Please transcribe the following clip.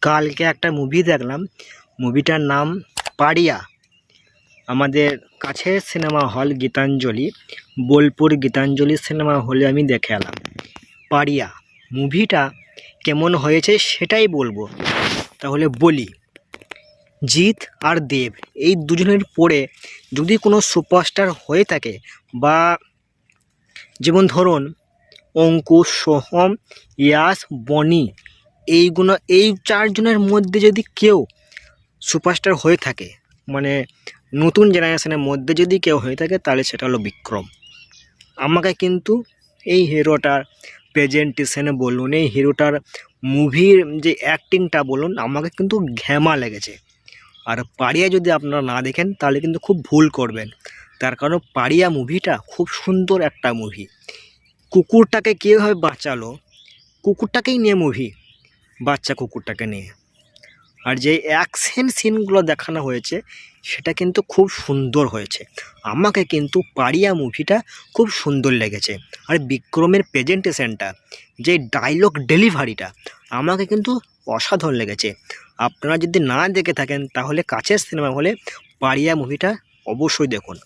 কালকে একটা মুভি দেখলাম, মুভিটার নাম পাড়িয়া। আমাদের কাছের cinema hall Gitanjali, Bolpur Gitanjali cinema হলে আমি দেখে এলাম। পাড়িয়া মুভিটা কেমন হয়েছে সেটাই বলবো। তাহলে বলি, জিৎ আর দেব এই দুজনের পরে যদি কোনো সুপারস্টার হয়ে থাকে, বা যেমন ধরুন অঙ্কুশ, সোহম, ইয়াশ, বনি, এই চারজনের মধ্যে যদি কেউ সুপারস্টার হয়ে থাকে, মানে নতুন জেনারেশনের মধ্যে যদি কেউ হয়ে থাকে, তাহলে সেটা হলো বিক্রম। আমাকে কিন্তু এই হিরোটার প্রেজেন্টেশনে বলুন, এই হিরোটার মুভির যে অ্যাক্টিংটা বলুন, আমাকে কিন্তু ঘ্যামা লেগেছে। আর পাড়িয়া যদি আপনারা না দেখেন তাহলে কিন্তু খুব ভুল করবেন, তার কারণ পাড়িয়া মুভিটা খুব সুন্দর একটা মুভি। কুকুরটাকে কীভাবে বাঁচালো, কুকুরটাকেই নিয়ে মুভি, বাচ্চা কুকুরটাকে নিয়ে। আর যে অ্যাকশন সিনগুলো দেখানো হয়েছে সেটা কিন্তু খুব সুন্দর হয়েছে। আমাকে কিন্তু পাড়িয়া মুভিটা খুব সুন্দর লেগেছে। আর বিক্রমের প্রেজেন্টেশনটা, যে ডায়লগ ডেলিভারিটা, আমাকে কিন্তু অসাধারণ লেগেছে। আপনারা যদি না দেখে থাকেন তাহলে কাছের সিনেমা হলে পাড়িয়া মুভিটা অবশ্যই দেখুন।